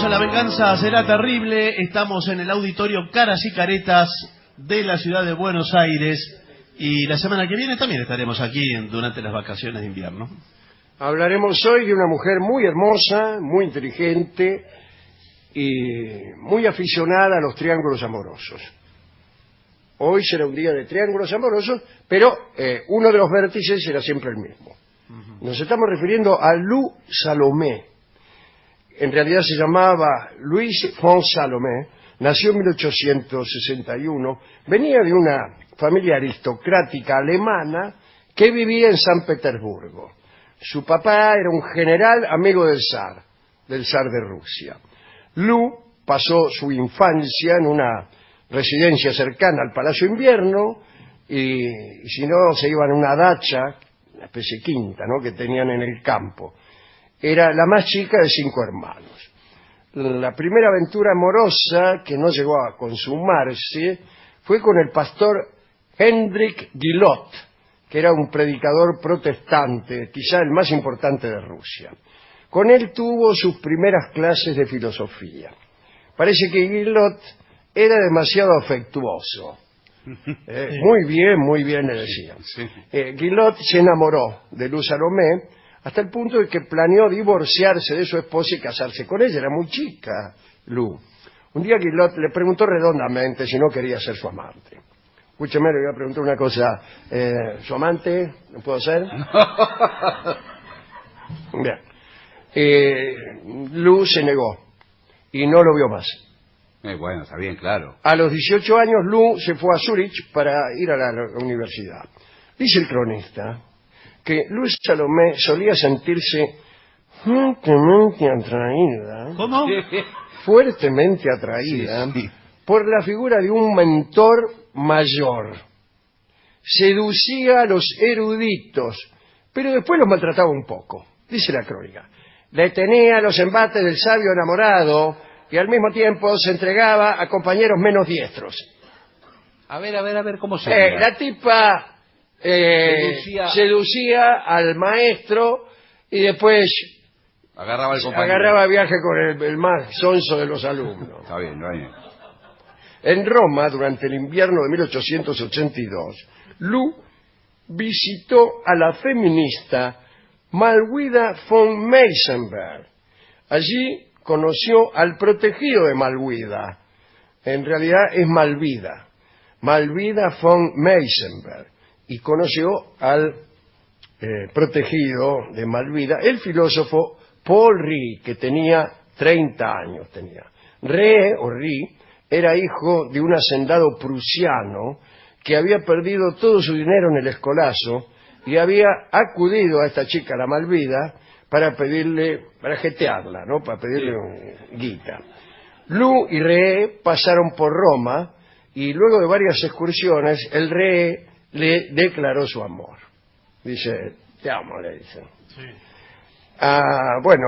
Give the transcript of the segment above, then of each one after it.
La venganza será terrible. Estamos en el auditorio Caras y Caretas de la ciudad de Buenos Aires. Y la semana que viene también estaremos aquí durante las vacaciones de invierno. Hablaremos hoy de una mujer muy hermosa, muy inteligente y muy aficionada a los triángulos amorosos. Hoy será un día de triángulos amorosos, pero uno de los vértices será siempre el mismo. Nos estamos refiriendo a Lou Salomé. En realidad se llamaba Louise von Salomé, nació en 1861, venía de una familia aristocrática alemana que vivía en San Petersburgo. Su papá era un general amigo del zar de Rusia. Lou pasó su infancia en una residencia cercana al Palacio Invierno y si no se iban a una dacha, una especie de quinta, ¿no?, que tenían en el campo. Era la más chica de 5 hermanos. La primera aventura amorosa, que no llegó a consumarse, fue con el pastor Hendrik Guillot, que era un predicador protestante, quizá el más importante de Rusia. Con él tuvo sus primeras clases de filosofía. Parece que Guillot era demasiado afectuoso. Muy bien, le decía. Guillot se enamoró de Lou Salomé, hasta el punto de que planeó divorciarse de su esposa y casarse con ella. Era muy chica, Lou. Un día Guillot le preguntó redondamente si no quería ser su amante. Escúcheme, le voy a preguntar una cosa. ¿Su amante? ¿No puedo ser? Bien. Lou se negó y no lo vio más. Bueno, está bien, claro. A los 18 años, Lou se fue a Zúrich para ir a la universidad. Dice el cronista que Lou Salomé solía sentirse fuertemente atraída. ¿Cómo? Fuertemente atraída por la figura de un mentor mayor. Seducía a los eruditos, pero después los maltrataba un poco. Dice la crónica. Le tenía los embates del sabio enamorado y al mismo tiempo se entregaba a compañeros menos diestros. A ver, ¿cómo se la tipa seducía al maestro y después agarraba viaje con el más sonso de los alumnos. Está bien, está bien. En Roma, durante el invierno de 1882, Lou visitó a la feminista Malwida von Meisenberg. Allí conoció al protegido de Malwida. En realidad es Malvida. Malvida von Meisenberg. Y conoció al protegido de Malvida, el filósofo Paul Ricoeur, que tenía 30 años. Ricoeur era hijo de un hacendado prusiano que había perdido todo su dinero en el escolazo y había acudido a esta chica, la Malvida, para jetearla, ¿no?, para pedirle guita. Lou y Ricoeur pasaron por Roma y luego de varias excursiones, el Ricoeur le declaró su amor. Dice, te amo, le dice. Sí. Bueno,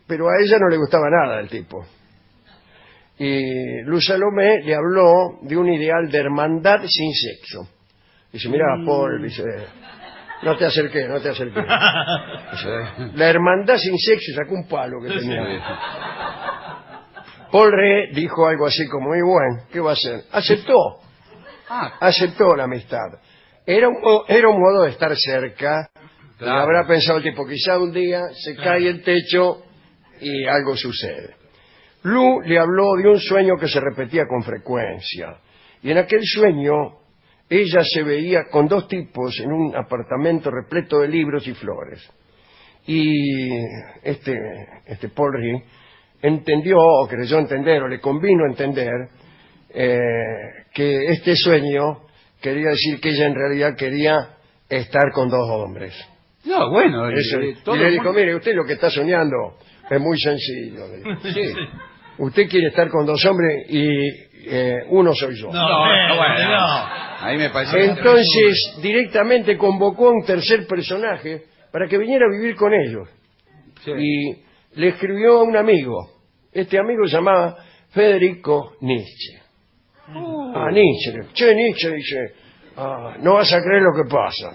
pero a ella no le gustaba nada el tipo. Y Lou Salomé le habló de un ideal de hermandad sin sexo. Dice, mira, Paul, dice, no te acerques. Dice, la hermandad sin sexo, sacó un palo que tenía. Paul Ricoeur dijo algo así como, muy bueno, ¿qué va a hacer? Aceptó la amistad. Era un modo de estar cerca. Claro. Y habrá pensado el tipo, quizá un día se cae el techo y algo sucede. Lou le habló de un sueño que se repetía con frecuencia. Y en aquel sueño ella se veía con 2 tipos en un apartamento repleto de libros y flores. Y este Paul Ricoeur entendió, o creyó entender, o le convino entender, que este sueño quería decir que ella en realidad quería estar con 2 hombres. No, bueno. Y le dijo, mire, usted lo que está soñando es muy sencillo. Sí. Usted quiere estar con 2 hombres y uno soy yo. No. Ahí me parece. Entonces, directamente convocó a un tercer personaje para que viniera a vivir con ellos. Sí. Y le escribió a un amigo. Este amigo se llamaba Federico Nietzsche. Nietzsche. Nietzsche dice, no vas a creer lo que pasa.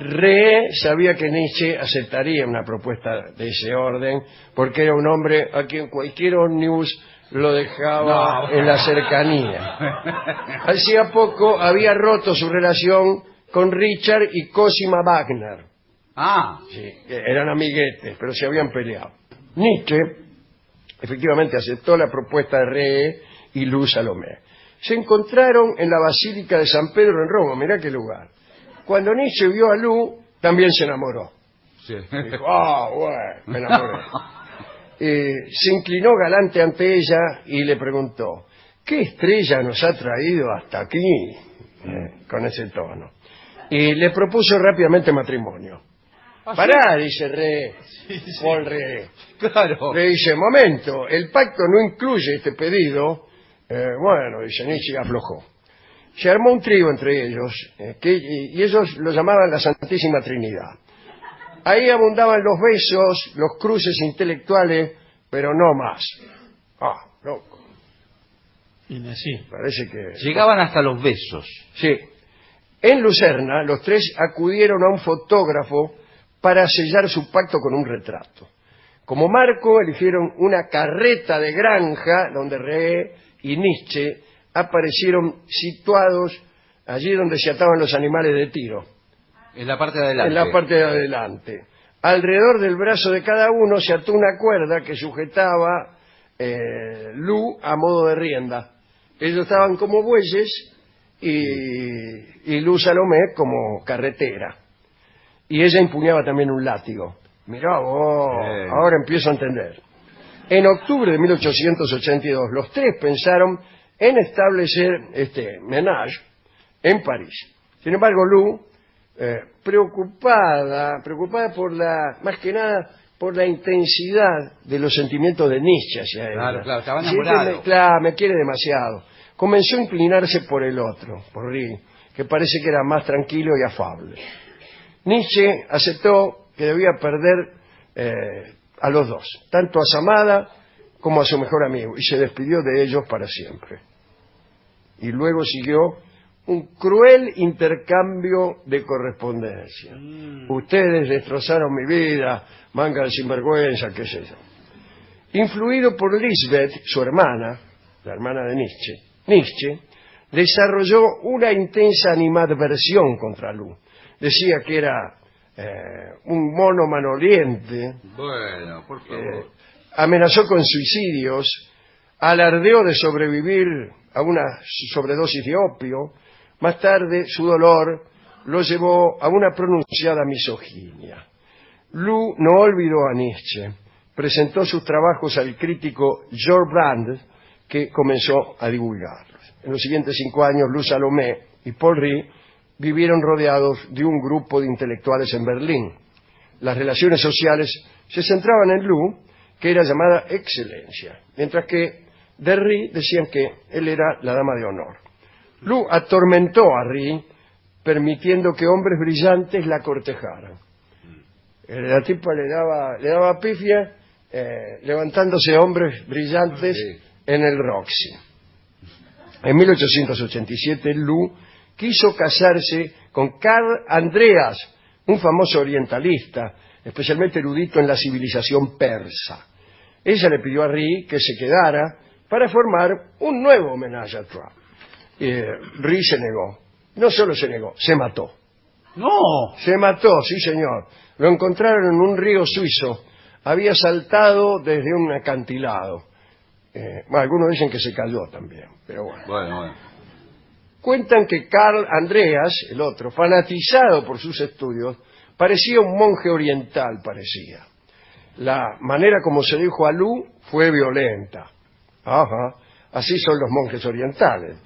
Re sabía que Nietzsche aceptaría una propuesta de ese orden, porque era un hombre a quien cualquier ómnibus lo dejaba en la cercanía. Hacía poco había roto su relación con Richard y Cosima Wagner. Sí, eran amiguetes, pero se habían peleado. Nietzsche efectivamente aceptó la propuesta de Re y Luz Salomé. Se encontraron en la Basílica de San Pedro en Roma, mirá qué lugar. Cuando Nietzsche vio a Luz, también se enamoró. Sí. Dijo, bueno, me enamoré. Se inclinó galante ante ella y le preguntó, ¿qué estrella nos ha traído hasta aquí? Con ese tono. Y le propuso rápidamente matrimonio. Pará, dice Re, Paul Re. Claro. Le dice, momento, el pacto no incluye este pedido. Bueno, dice Nietzsche, aflojó. Se armó un trío entre ellos, y ellos lo llamaban la Santísima Trinidad. Ahí abundaban los besos, los cruces intelectuales, pero no más. Loco. Sí. Parece que... Llegaban hasta los besos. Sí. En Lucerna, los tres acudieron a un fotógrafo para sellar su pacto con un retrato. Como marco, eligieron una carreta de granja donde Re y Nietzsche aparecieron situados allí donde se ataban los animales de tiro. En la parte de adelante. En la parte de adelante. Alrededor del brazo de cada uno se ató una cuerda que sujetaba Lu a modo de rienda. Ellos estaban como bueyes y Lu Salomé como carretera. Y ella empuñaba también un látigo. Mirá vos, ahora empiezo a entender. En octubre de 1882, los tres pensaron en establecer este ménage en París. Sin embargo, Lu, preocupada más que nada por la intensidad de los sentimientos de Nietzsche hacia ella. Claro, estaba enamorado. Claro, me quiere demasiado. Comenzó a inclinarse por el otro, por Ri, que parece que era más tranquilo y afable. Nietzsche aceptó que debía perder a los dos, tanto a Samada como a su mejor amigo, y se despidió de ellos para siempre. Y luego siguió un cruel intercambio de correspondencia. Ustedes destrozaron mi vida, manga de sinvergüenza, qué sé yo. Influido por Lisbeth, su hermana, la hermana de Nietzsche desarrolló una intensa animadversión contra Lu. Decía que era un mono maloliente. Bueno, por favor. Amenazó con suicidios, alardeó de sobrevivir a una sobredosis de opio. Más tarde, su dolor lo llevó a una pronunciada misoginia. Lu no olvidó a Nietzsche. Presentó sus trabajos al crítico George Brand, que comenzó a divulgarlos. En los siguientes 5 años, Lu Salomé y Paul Ri vivieron rodeados de un grupo de intelectuales en Berlín. Las relaciones sociales se centraban en Lu, que era llamada excelencia, mientras que de Ri decían que él era la dama de honor. Lu atormentó a Ri, permitiendo que hombres brillantes la cortejaran. La tipa le daba pifia, levantándose hombres brillantes en el Roxy. En 1887, Lu quiso casarse con Karl Andreas, un famoso orientalista, especialmente erudito en la civilización persa. Ella le pidió a Ri que se quedara para formar un nuevo homenaje a Trump. Ri se negó. No solo se negó, se mató. ¡No! Se mató, sí señor. Lo encontraron en un río suizo. Había saltado desde un acantilado. Algunos dicen que se cayó también, pero bueno. Bueno. Cuentan que Karl Andreas, el otro, fanatizado por sus estudios, parecía un monje oriental, parecía. La manera como se dijo a Lu fue violenta. Ajá, así son los monjes orientales.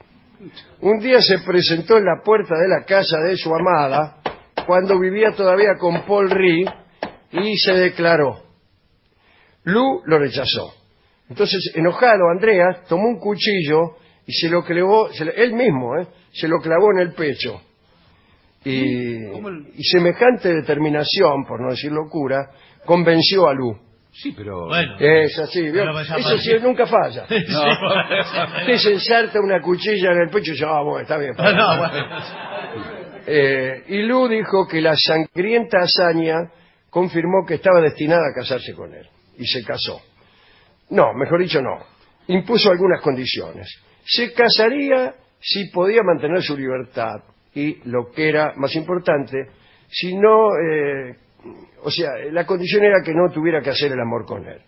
Un día se presentó en la puerta de la casa de su amada, cuando vivía todavía con Paul Ri, y se declaró. Lu lo rechazó. Entonces, enojado, Andreas tomó un cuchillo y se lo clavó, él mismo, se lo clavó en el pecho. Y semejante determinación, por no decir locura, convenció a Lu. Sí, pero... Bueno. Es así, eso sí nunca falla. No. Usted se ensarta una cuchilla en el pecho y dice, bueno, está bien. No, bueno. Y Lu dijo que la sangrienta hazaña confirmó que estaba destinada a casarse con él. Y se casó. No, mejor dicho, no. Impuso algunas condiciones. Se casaría si podía mantener su libertad. Y lo que era más importante, si no... o sea, la condición era que no tuviera que hacer el amor con él.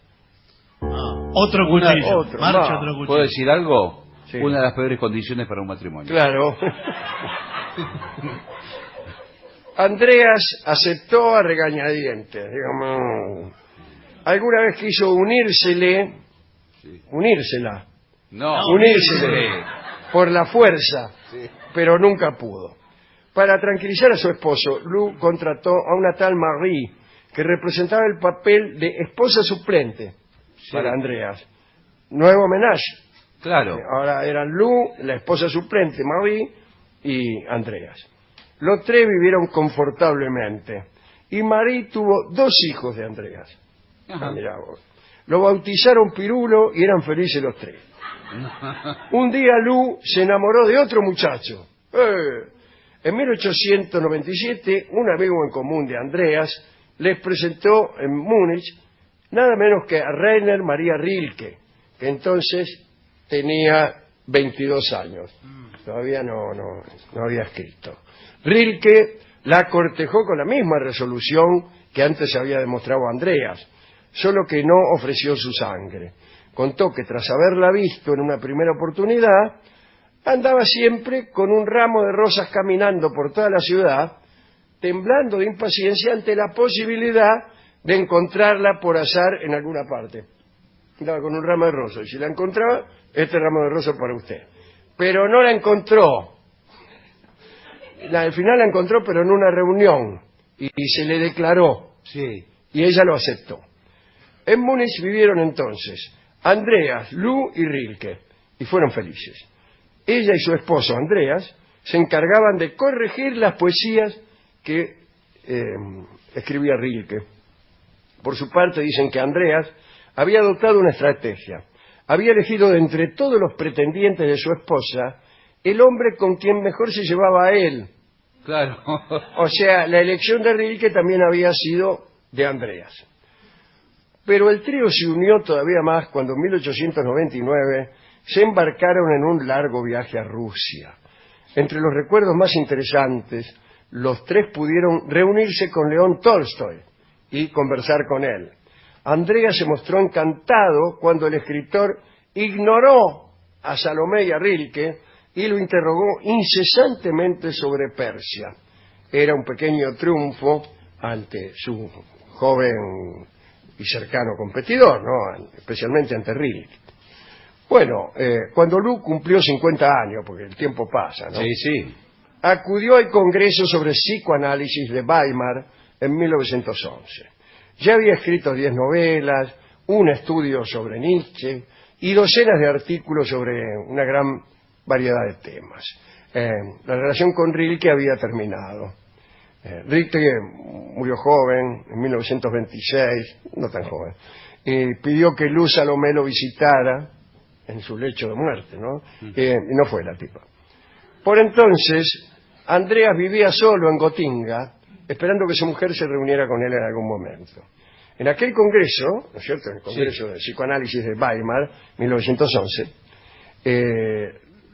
Otro cuchillo. otro, Marcha no. otro cuchillo. ¿Puedo decir algo? Sí. Una de las peores condiciones para un matrimonio. Claro. Andreas aceptó a regañadientes, digamos. Alguna vez quiso unírsela, unírsele por la fuerza, pero nunca pudo. Para tranquilizar a su esposo, Lu contrató a una tal Marie, que representaba el papel de esposa suplente para Andreas. Nuevo homenaje. Claro. Ahora eran Lu, la esposa suplente, Marie y Andreas. Los tres vivieron confortablemente. Y Marie tuvo 2 hijos de Andreas. Ajá. Mirá vos. Lo bautizaron Pirulo y eran felices los 3. Un día Lu se enamoró de otro muchacho. En 1897, un amigo en común de Andreas les presentó en Múnich nada menos que a Rainer Maria Rilke, que entonces tenía 22 años. Todavía no había escrito. Rilke la cortejó con la misma resolución que antes había demostrado Andreas, solo que no ofreció su sangre. Contó que tras haberla visto en una primera oportunidad, andaba siempre con un ramo de rosas caminando por toda la ciudad, temblando de impaciencia ante la posibilidad de encontrarla por azar en alguna parte. Andaba con un ramo de rosas, y si la encontraba, este ramo de rosas para usted. Pero no la encontró. Al final la encontró, pero en una reunión, y se le declaró, Sí. y ella lo aceptó. En Múnich vivieron entonces Andreas, Lu y Rilke, y fueron felices. Ella y su esposo Andreas se encargaban de corregir las poesías que escribía Rilke. Por su parte dicen que Andreas había adoptado una estrategia. Había elegido de entre todos los pretendientes de su esposa el hombre con quien mejor se llevaba a él. Claro. O sea, la elección de Rilke también había sido de Andreas. Pero el trío se unió todavía más cuando en 1899 se embarcaron en un largo viaje a Rusia. Entre los recuerdos más interesantes, los 3 pudieron reunirse con León Tolstoy y conversar con él. Andreas se mostró encantado cuando el escritor ignoró a Salomé y a Rilke y lo interrogó incesantemente sobre Persia. Era un pequeño triunfo ante su joven y cercano competidor, ¿no? Especialmente ante Rilke. Bueno, cuando Lu cumplió 50 años, porque el tiempo pasa, ¿no? Sí, sí. Acudió al Congreso sobre Psicoanálisis de Weimar en 1911. Ya había escrito 10 novelas, un estudio sobre Nietzsche y docenas de artículos sobre una gran variedad de temas. La relación con Rilke había terminado. Rilke murió joven, en 1926, no tan joven, y pidió que Lu Salomé lo visitara en su lecho de muerte, ¿no? Y no fue la tipa. Por entonces, Andreas vivía solo en Gotinga, esperando que su mujer se reuniera con él en algún momento. En aquel congreso, ¿no es cierto?, en el Congreso de Psicoanálisis de Weimar, 1911,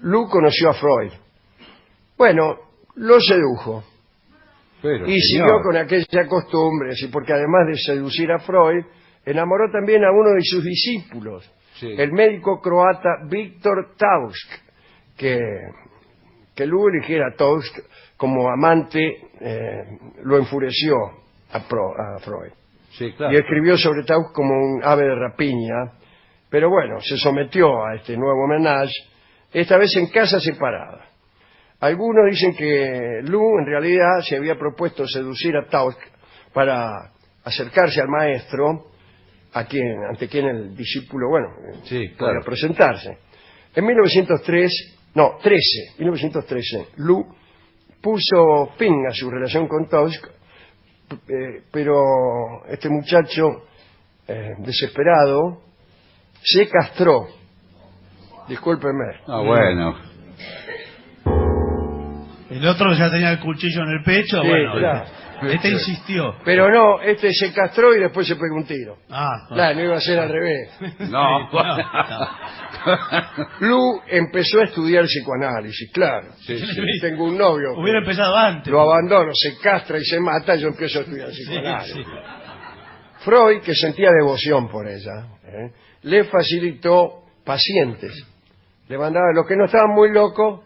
Lu conoció a Freud. Bueno, lo sedujo. Pero, Y señor, siguió con aquella costumbre, sí, porque además de seducir a Freud, enamoró también a uno de sus discípulos, Sí. el médico croata Víctor Tausk, que Lu eligiera a Tausk como amante, lo enfureció a Freud. Sí, claro. Y escribió sobre Tausk como un ave de rapiña, pero bueno, se sometió a este nuevo homenaje, esta vez en casa separada. Algunos dicen que Lu en realidad se había propuesto seducir a Tausk para acercarse al maestro, ante quien el discípulo, bueno, Sí, podía claro. presentarse. En 1913, Lu puso fin a su relación con Tausk, pero este muchacho, desesperado, se castró. Discúlpeme. Ah, bueno. El otro ya tenía el cuchillo en el pecho, Sí, bueno, claro. este insistió. Pero no, este se castró y después se pegó un tiro. Ah, Claro, no iba a ser al revés. No. Lu empezó a estudiar psicoanálisis, claro. Sí, sí. Tengo un novio. que Hubiera empezado antes. Lo abandono, se castra y se mata, yo empiezo a estudiar psicoanálisis. Sí. Freud, que sentía devoción por ella, le facilitó pacientes. Le mandaba, los que no estaban muy locos,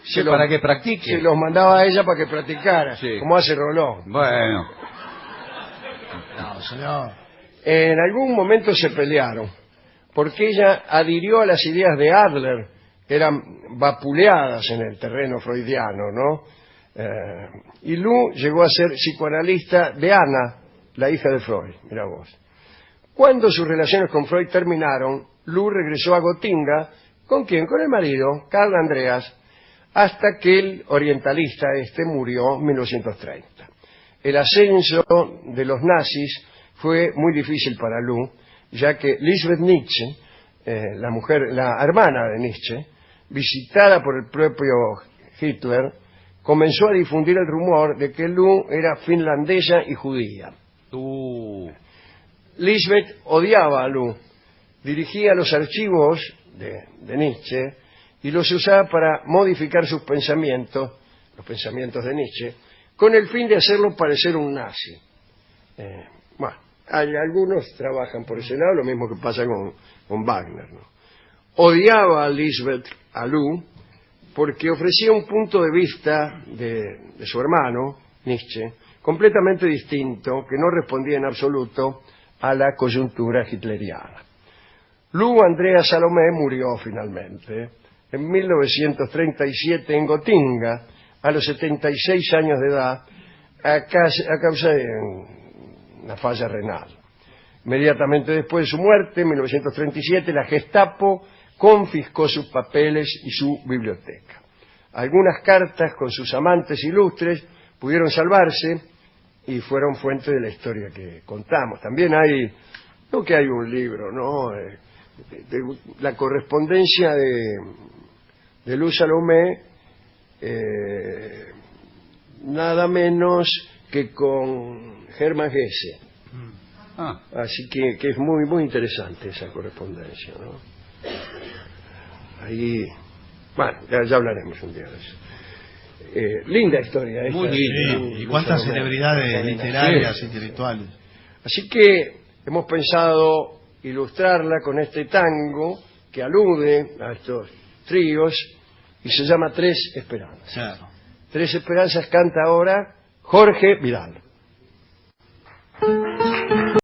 Sí, para que practique. se los mandaba a ella para que practicara, Sí. como hace Rolón. Bueno. No, señor. En algún momento se pelearon, porque ella adhirió a las ideas de Adler, que eran vapuleadas en el terreno freudiano, ¿no? Y Lu llegó a ser psicoanalista de Ana, la hija de Freud, mira vos. Cuando sus relaciones con Freud terminaron, Lu regresó a Gotinga, ¿con quién? Con el marido, Carl Andreas, hasta que el orientalista murió en 1930. El ascenso de los nazis fue muy difícil para Lu, ya que Lisbeth Nietzsche, la hermana de Nietzsche, visitada por el propio Hitler, comenzó a difundir el rumor de que Lu era finlandesa y judía. Lisbeth odiaba a Lu, dirigía los archivos de Nietzsche y los usaba para modificar sus pensamientos, los pensamientos de Nietzsche, con el fin de hacerlo parecer un nazi. Bueno, algunos trabajan por ese lado, lo mismo que pasa con Wagner, ¿no? Odiaba a Lisbeth, a Lu, porque ofrecía un punto de vista de su hermano, Nietzsche, completamente distinto, que no respondía en absoluto a la coyuntura hitleriana. Lu Andrea Salomé murió finalmente en 1937 en Gotinga, a los 76 años de edad, a causa de una falla renal. Inmediatamente después de su muerte, en 1937, la Gestapo confiscó sus papeles y su biblioteca. Algunas cartas con sus amantes ilustres pudieron salvarse y fueron fuente de la historia que contamos. También hay, creo que hay un libro, ¿no? De la correspondencia de Lu Salomé, nada menos que con Hermann Hesse. Así que es muy muy interesante esa correspondencia, ¿no? Ahí, bueno, ya hablaremos un día de eso. Linda historia esta. Muy linda. Sí, y cuántas celebridades literarias, intelectuales. Así que hemos pensado ilustrarla con este tango que alude a estos tríos y se llama Tres Esperanzas. Claro. Tres Esperanzas canta ahora Jorge Vidal.